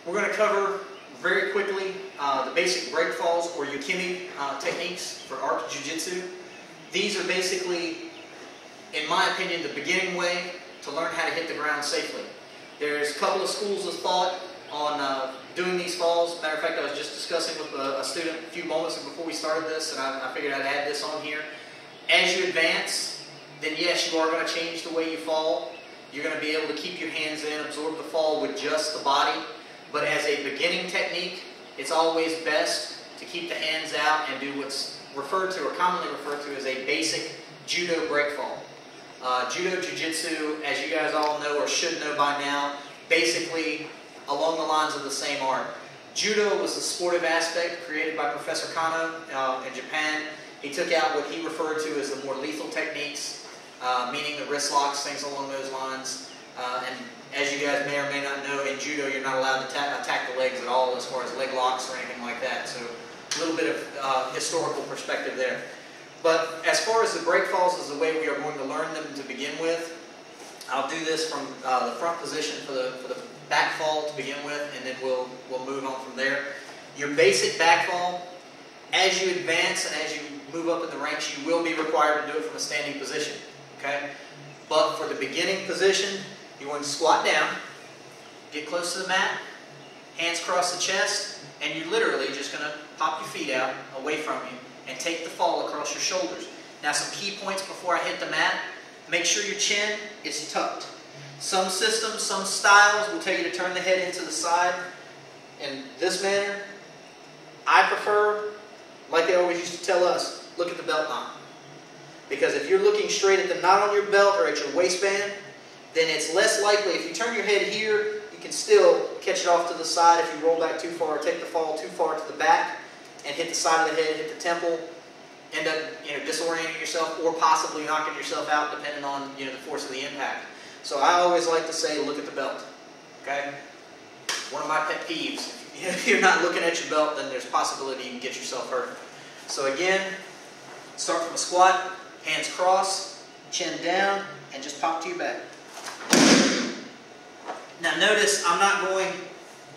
We're going to cover very quickly the basic breakfalls or ukemi techniques for arc jiu-jitsu. These are basically, in my opinion, the beginning way to learn how to hit the ground safely. There's a couple of schools of thought on doing these falls. Matter of fact, I was just discussing with a student a few moments before we started this, and I figured I'd add this on here. As you advance, then yes, you are going to change the way you fall. You're going to be able to keep your hands in, absorb the fall with just the body. But as a beginning technique, it's always best to keep the hands out and do what's referred to or commonly referred to as a basic judo breakfall. Judo Jiu-Jitsu, as you guys all know or should know by now, basically along the lines of the same art. Judo was the sportive aspect created by Professor Kano in Japan. He took out what he referred to as the more lethal techniques, meaning the wrist locks, things along those lines. And as you guys may or may not know, in judo you're not allowed to attack the legs at all as far as leg locks or anything like that. So a little bit of historical perspective there. But as far as the breakfalls is the way we are going to learn them to begin with. I'll do this from the front position for the back fall to begin with, and then we'll move on from there. Your basic back fall, as you advance and as you move up in the ranks, you will be required to do it from a standing position. Okay? But for the beginning position, you want to squat down, get close to the mat, hands across the chest, and you're literally just going to pop your feet out away from you and take the fall across your shoulders. Now, some key points before I hit the mat. Make sure your chin is tucked. Some systems, some styles will tell you to turn the head into the side in this manner. I prefer, like they always used to tell us, look at the belt knot. Because if you're looking straight at the knot on your belt or at your waistband, then it's less likely, if you turn your head here, you can still catch it off to the side if you roll back too far or take the fall too far to the back and hit the side of the head, hit the temple, end up disorienting yourself or possibly knocking yourself out depending on the force of the impact. So I always like to say, look at the belt. Okay? One of my pet peeves. If you're not looking at your belt, then there's a possibility you can get yourself hurt. So again, start from a squat, hands crossed, chin down, and just pop to your back. Now notice I'm not going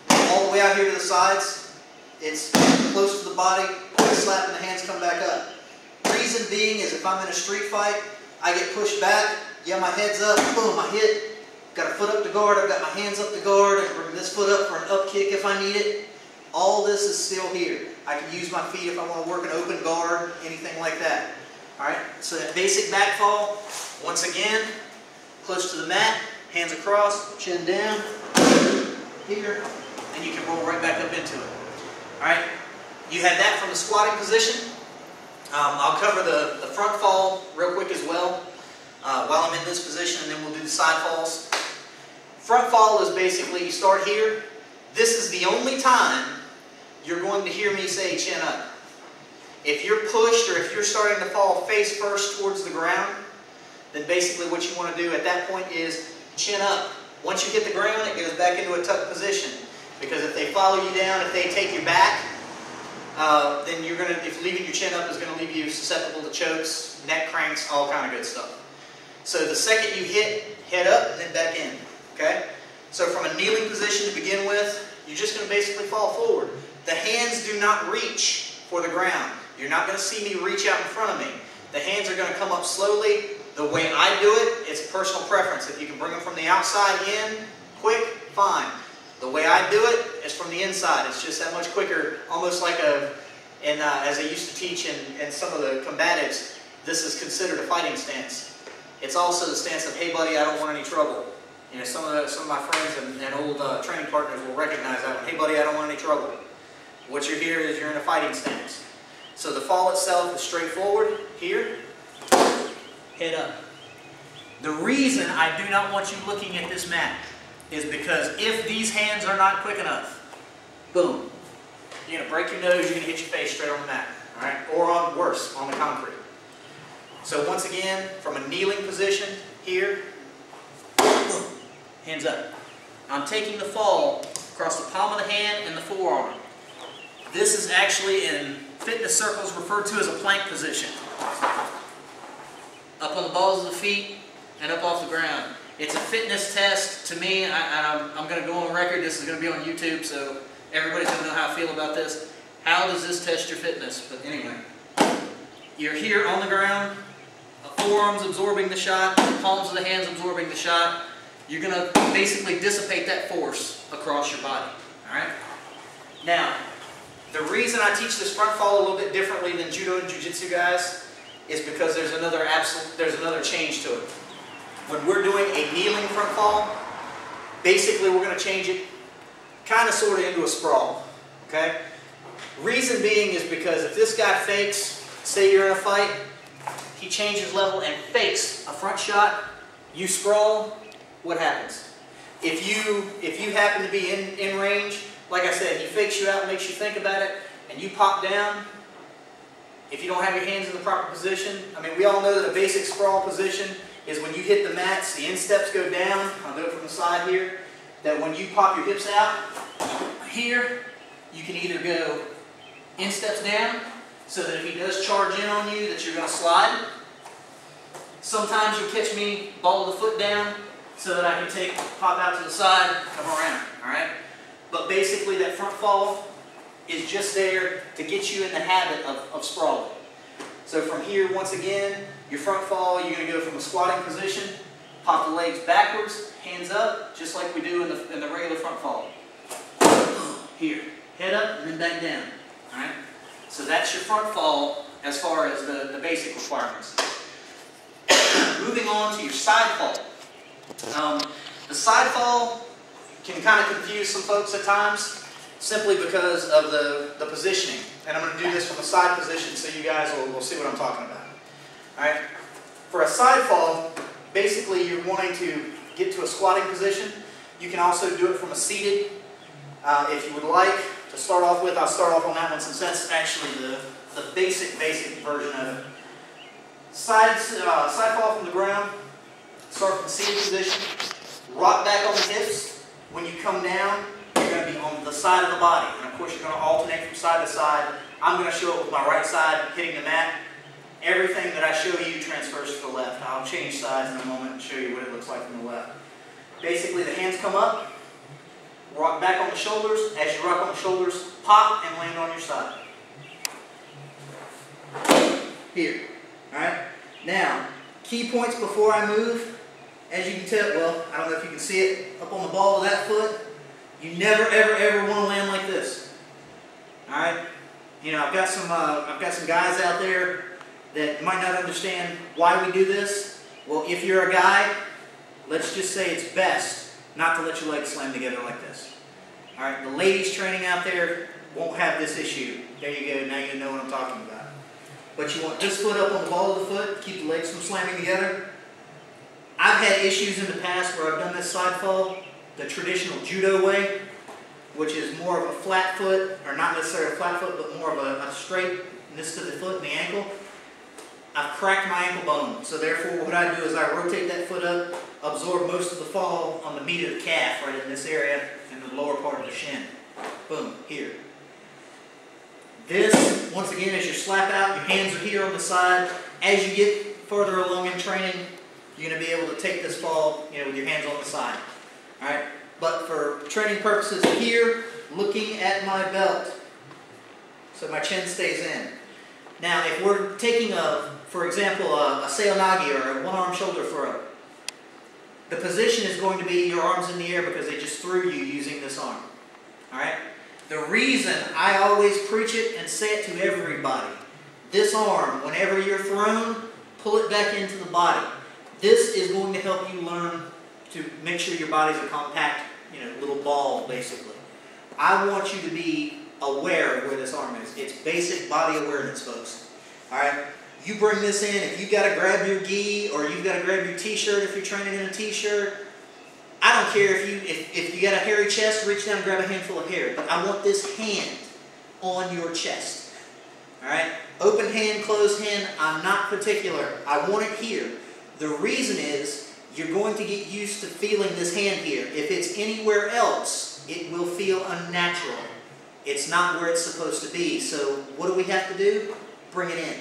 all the way out here to the sides. It's close to the body, quick slap, and the hands come back up. Reason being is if I'm in a street fight, I get pushed back, yeah, my head's up, boom, I hit, got a foot up to guard, I've got my hands up to guard, I can bring this foot up for an up kick if I need it. All this is still here. I can use my feet if I want to work an open guard, anything like that. Alright, so that basic back fall, once again, close to the mat, hands across, chin down, here, and you can roll right back up into it. Alright, you have that from the squatting position. I'll cover the front fall real quick as well while I'm in this position, and then we'll do the side falls. Front fall is basically you start here. This is the only time you're going to hear me say chin up. If you're pushed or if you're starting to fall face first towards the ground, then basically what you want to do at that point is chin up. Once you hit the ground, it goes back into a tucked position. Because if they follow you down, if they take you back, then you're going to, if leaving your chin up is going to leave you susceptible to chokes, neck cranks, all kind of good stuff. So the second you hit, head up, then back in. Okay? So from a kneeling position to begin with, you're just going to basically fall forward. The hands do not reach for the ground. You're not going to see me reach out in front of me. The hands are going to come up slowly. The way I do it, it's personal preference. If you can bring them from the outside in, quick, fine. The way I do it is from the inside. It's just that much quicker, almost like as I used to teach in some of the combatives, this is considered a fighting stance. It's also the stance of, hey buddy, I don't want any trouble. Some of my friends and old training partners will recognize that one. Hey buddy, I don't want any trouble. What you're here is you're in a fighting stance. So the fall itself is straightforward. Here, head up. The reason I do not want you looking at this mat is because if these hands are not quick enough, boom, you're going to break your nose, you're going to hit your face straight on the mat, all right? Or on, worse, on the concrete. So once again, from a kneeling position, here, boom, hands up. I'm taking the fall across the palm of the hand and the forearm. This is actually in fitness circles referred to as a plank position. Up on the balls of the feet and up off the ground. It's a fitness test to me. I'm going to go on record. This is going to be on YouTube, so everybody's going to know how I feel about this. How does this test your fitness? But anyway, you're here on the ground, forearms absorbing the shot, palms of the hands absorbing the shot. You're going to basically dissipate that force across your body. All right? Now, the reason I teach this front fall a little bit differently than judo and jiu-jitsu guys is because there's another change to it. When we're doing a kneeling front fall, basically we're going to change it kind of sort of into a sprawl. Okay? Reason being is because if this guy fakes, say you're in a fight, he changes level and fakes a front shot, you sprawl, what happens? If you happen to be in range, like I said, he fakes you out, makes you think about it, and you pop down. If you don't have your hands in the proper position, I mean, we all know that a basic sprawl position is when you hit the mats, the insteps go down. I'll do it from the side here. That when you pop your hips out, here, you can either go insteps down, so that if he does charge in on you, that you're going to slide. Sometimes you'll catch me ball the foot down, so that I can pop out to the side, come around, all right? But basically that front fall is just there to get you in the habit of sprawling. So from here, once again, your front fall, you're going to go from a squatting position, pop the legs backwards, hands up, just like we do in the regular front fall. Here, head up and then back down, all right? So that's your front fall as far as the basic requirements. Moving on to your side fall. The side fall can kind of confuse some folks at times simply because of the positioning. And I'm going to do this from a side position so you guys will see what I'm talking about. Alright? For a side fall, basically you're wanting to get to a squatting position. You can also do it from a seated. If you would like to start off with, I'll start off on that one since that's actually the basic version of it. Side fall from the ground. Start from the seated position. Rock back on the hips. When you come down, you're going to be on the side of the body. And of course, you're going to alternate from side to side. I'm going to show it with my right side hitting the mat. Everything that I show you transfers to the left. I'll change sides in a moment and show you what it looks like from the left. Basically, the hands come up. Rock back on the shoulders. As you rock on the shoulders, pop and land on your side. Here. Alright? Now, key points before I move. As you can tell, well, I don't know if you can see it, up on the ball of that foot, you never, ever, ever want to land like this. Alright? You know, I've got some guys out there that might not understand why we do this. Well, if you're a guy, let's just say it's best not to let your legs slam together like this. Alright? The ladies training out there won't have this issue. There you go, now you know what I'm talking about. But you want this foot up on the ball of the foot, keep the legs from slamming together. I've had issues in the past where I've done this side fall the traditional judo way, which is more of a flat foot, or not necessarily a flat foot, but more of a straightness to the foot and the ankle. I've cracked my ankle bone, so therefore what I do is I rotate that foot up, absorb most of the fall on the meat of the calf right in this area, and the lower part of the shin. Boom, here. This, once again, as you slap out, your hands are here on the side. As you get further along in training, you're going to be able to take this fall, with your hands on the side. All right? But for training purposes here, looking at my belt, so my chin stays in. Now, if we're taking for example, a seonagi or a one-arm shoulder throw, the position is going to be your arms in the air because they just threw you using this arm. All right? The reason I always preach it and say it to everybody, this arm, whenever you're thrown, pull it back into the body. This is going to help you learn to make sure your body's a compact, little ball, basically. I want you to be aware of where this arm is. It's basic body awareness, folks. All right? You bring this in, if you've got to grab your gi or you've got to grab your t-shirt if you're training in a t-shirt, I don't care if you got a hairy chest, reach down and grab a handful of hair, but I want this hand on your chest. All right? Open hand, closed hand, I'm not particular. I want it here. The reason is you're going to get used to feeling this hand here. If it's anywhere else, it will feel unnatural. It's not where it's supposed to be. So what do we have to do? Bring it in.